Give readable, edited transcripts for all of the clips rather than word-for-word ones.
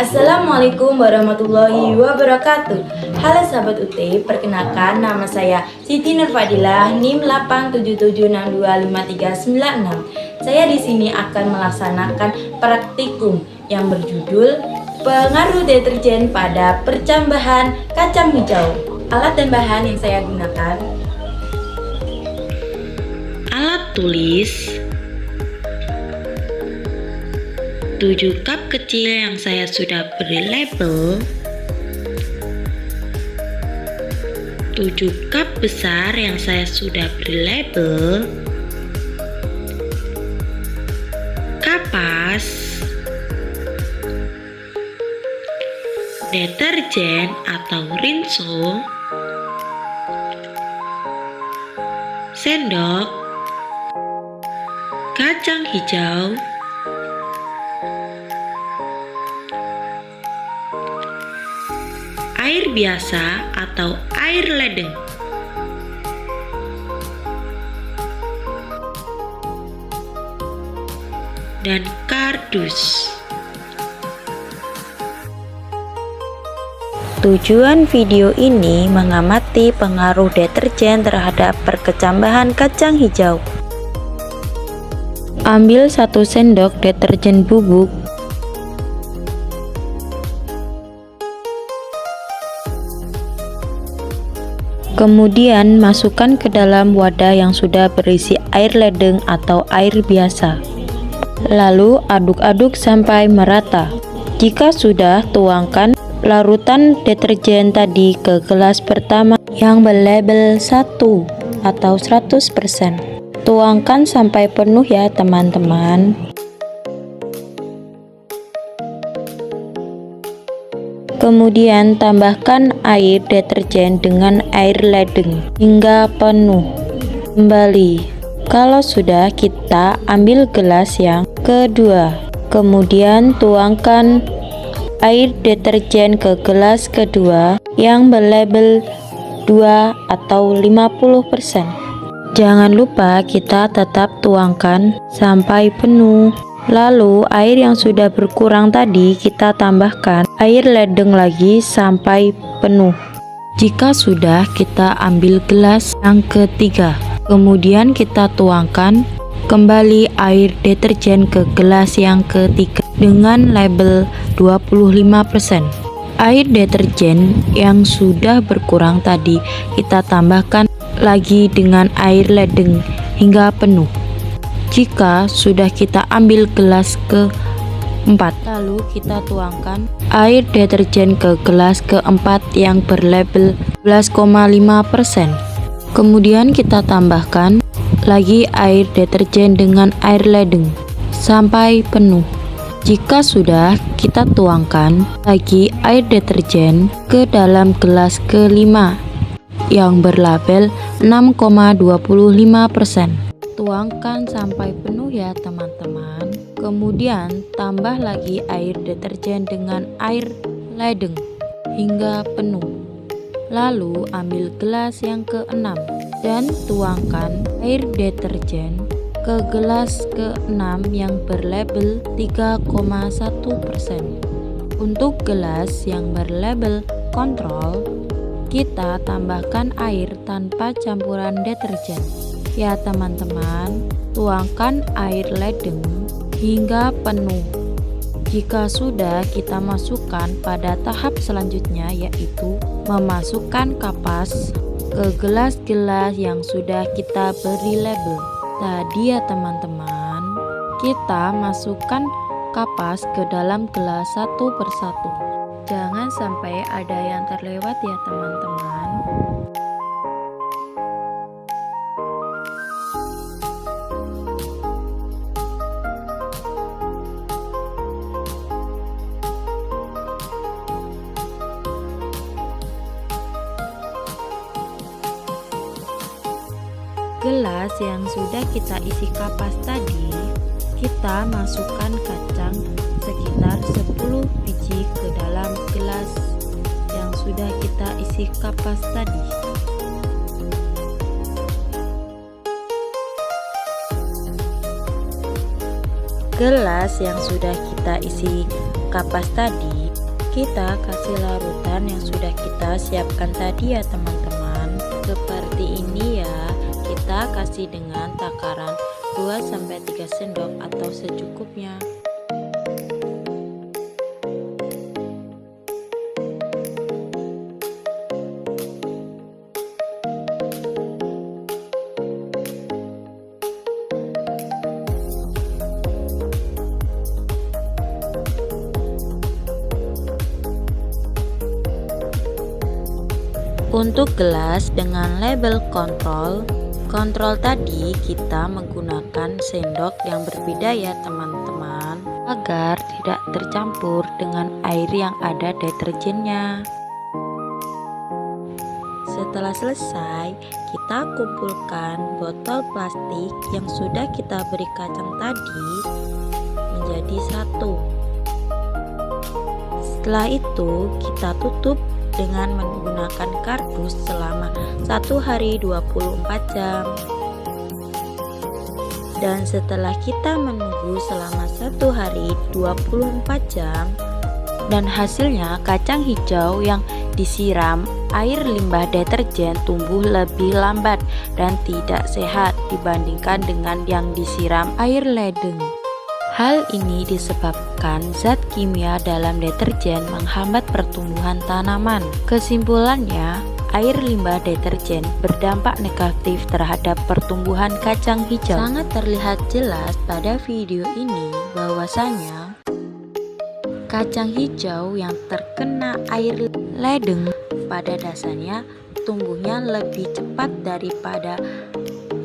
Assalamualaikum warahmatullahi wabarakatuh. Halo sahabat UT, perkenalkan nama saya Siti Nurfadilah, NIM 877625396. Saya di sini akan melaksanakan praktikum yang berjudul pengaruh deterjen pada percambahan kacang hijau. Alat dan bahan yang saya gunakan: alat tulis 7 cup kecil yang saya sudah beri label, 7 cup besar yang saya sudah beri label, kapas, deterjen atau rinso, sendok, kacang hijau, air biasa atau air ledeng, dan kardus. Tujuan video ini mengamati pengaruh deterjen terhadap perkecambahan kacang hijau. Ambil 1 sendok deterjen bubuk, kemudian masukkan ke dalam wadah yang sudah berisi air ledeng atau air biasa. Lalu aduk-aduk sampai merata. Jika sudah, tuangkan larutan deterjen tadi ke gelas pertama yang berlabel 1 atau 100%. Tuangkan sampai penuh ya teman-teman. Kemudian tambahkan air deterjen dengan air ledeng hingga penuh. Kembali. Kalau sudah, kita ambil gelas yang kedua. Kemudian tuangkan air deterjen ke gelas kedua yang berlabel 2 atau 50%. Jangan lupa kita tetap tuangkan sampai penuh. Lalu air yang sudah berkurang tadi kita tambahkan air ledeng lagi sampai penuh. Jika sudah, kita ambil gelas yang ketiga. Kemudian kita tuangkan kembali air deterjen ke gelas yang ketiga dengan label 25%. Air deterjen yang sudah berkurang tadi kita tambahkan lagi dengan air ledeng hingga penuh. Jika sudah, kita ambil gelas keempat. Lalu kita tuangkan air deterjen ke gelas keempat yang berlabel 11,5%. Kemudian kita tambahkan lagi air deterjen dengan air ledeng sampai penuh. Jika sudah, kita tuangkan lagi air deterjen ke dalam gelas kelima yang berlabel 6,25%. Tuangkan sampai penuh ya teman-teman. Kemudian tambah lagi air deterjen dengan air ledeng hingga penuh. Lalu ambil gelas yang keenam dan tuangkan air deterjen ke gelas ke-6 yang berlabel 3,1%. Untuk gelas yang berlabel kontrol, kita tambahkan air tanpa campuran deterjen. Ya teman-teman, tuangkan air ledeng hingga penuh. Jika sudah, kita masukkan pada tahap selanjutnya, yaitu memasukkan kapas ke gelas-gelas yang sudah kita beri label tadi ya teman-teman. Kita masukkan kapas ke dalam gelas satu persatu. Jangan sampai ada yang terlewat ya teman-teman. Gelas yang sudah kita isi kapas tadi, kita masukkan kacang sekitar 10 biji ke dalam gelas yang sudah kita isi kapas tadi. Gelas yang sudah kita isi kapas tadi Kita kasih larutan yang sudah kita siapkan tadi ya teman-teman. Seperti ini ya. Kita kasih dengan takaran 2-3 sendok atau secukupnya. Untuk gelas dengan label kontrol tadi kita menggunakan sendok yang berbeda ya teman-teman, agar tidak tercampur dengan air yang ada deterjennya. Setelah selesai, kita kumpulkan botol plastik yang sudah kita beri kacang tadi menjadi satu. Setelah itu kita tutup dengan menggunakan kardus selama 1 hari 24 jam. Dan setelah kita menunggu selama 1 hari 24 jam dan hasilnya kacang hijau yang disiram air limbah deterjen tumbuh lebih lambat dan tidak sehat dibandingkan dengan yang disiram air ledeng. Hal ini disebabkan zat kimia dalam deterjen menghambat pertumbuhan tanaman. Kesimpulannya, air limbah deterjen berdampak negatif terhadap pertumbuhan kacang hijau. Sangat terlihat jelas pada video ini bahwasanya kacang hijau yang terkena air ledeng pada dasarnya tumbuhnya lebih cepat daripada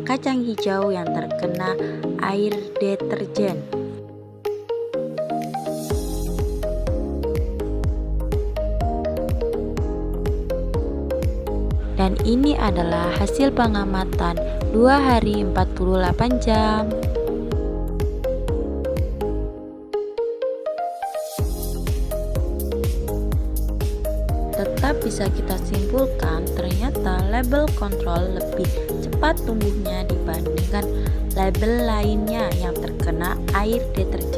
kacang hijau yang terkena air deterjen. Dan ini adalah hasil pengamatan 2 hari 48 jam. Tetap bisa kita simpulkan ternyata label kontrol lebih cepat tumbuhnya dibandingkan label lainnya yang terkena air deterjen.